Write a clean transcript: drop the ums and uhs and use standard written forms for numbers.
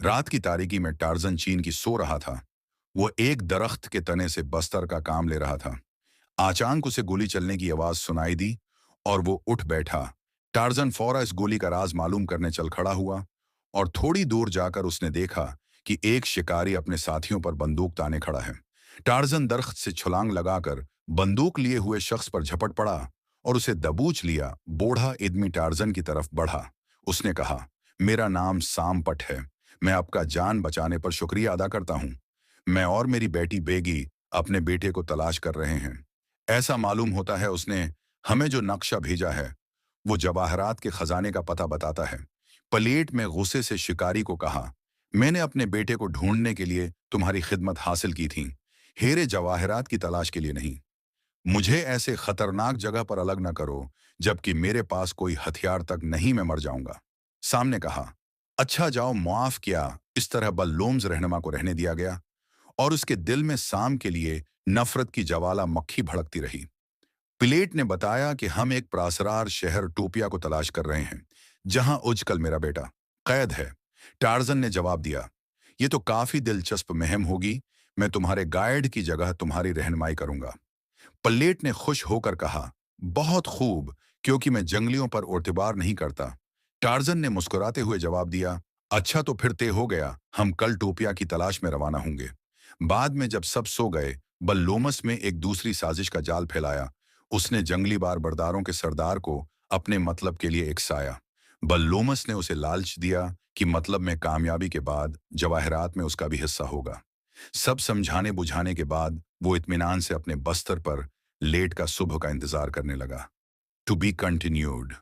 रात की तारीकी में टार्जन चीन की सो रहा था। वो एक दरख्त के तने से बस्तर का काम ले रहा था। अचानक उसे गोली चलने की आवाज सुनाई दी और वो उठ बैठा। टार्जन फौरन इस गोली का राज मालूम करने चल खड़ा हुआ और थोड़ी दूर जाकर उसने देखा कि एक शिकारी अपने साथियों पर बंदूक ताने खड़ा है। टार्जन दरख्त से छलांग लगाकर बंदूक लिए हुए शख्स पर झपट पड़ा और उसे दबोच लिया। बूढ़ा आदमी टार्जन की तरफ बढ़ा। उसने कहा, मेरा नाम साम पट है। मैं आपका जान बचाने पर शुक्रिया अदा करता हूँ। मैं और मेरी बेटी बेगी अपने बेटे को तलाश कर रहे हैं। ऐसा मालूम होता है उसने हमें जो नक्शा भेजा है वो जवाहरात के खजाने का पता बताता है। पलेट में गुस्से से शिकारी को कहा, मैंने अपने बेटे को ढूंढने के लिए तुम्हारी खिदमत हासिल की थी, हीरे जवाहरात की तलाश के लिए नहीं। मुझे ऐसे खतरनाक जगह पर अलग न करो जबकि मेरे पास कोई हथियार तक नहीं, मैं मर जाऊंगा। सामने कहा, अच्छा जाओ, मुआफ किया। इस तरह बल्लोम्स रहनुमा को रहने दिया गया और उसके दिल में साम के लिए नफरत की ज्वाला मक्खी भड़कती रही। पिलेट ने बताया कि हम एक प्रासरार शहर टोपिया को तलाश कर रहे हैं, जहां उजकल मेरा बेटा कैद है। टार्जन ने जवाब दिया, ये तो काफी दिलचस्प मुहिम होगी। मैं तुम्हारे गाइड की जगह तुम्हारी रहनुमाई करूंगा। पल्लेट ने खुश होकर कहा, बहुत खूब, क्योंकि मैं जंगलियों पर एतबार नहीं करता। टार्जन ने मुस्कुराते हुए जवाब दिया, अच्छा तो फिर तय हो गया, हम कल टोपिया की तलाश में रवाना होंगे। बाद में जब सब सो गए, बल्लोमस में एक दूसरी साजिश का जाल फैलाया। उसने जंगली बार बरदारों के सरदार को अपने मतलब के लिए एकसाया। बल्लोमस ने उसे लालच दिया कि मतलब में कामयाबी के बाद जवाहरात में उसका भी हिस्सा होगा। सब समझाने बुझाने के बाद वो इत्मीनान से अपने बस्तर पर लेट का सुबह का इंतजार करने लगा। To be continued.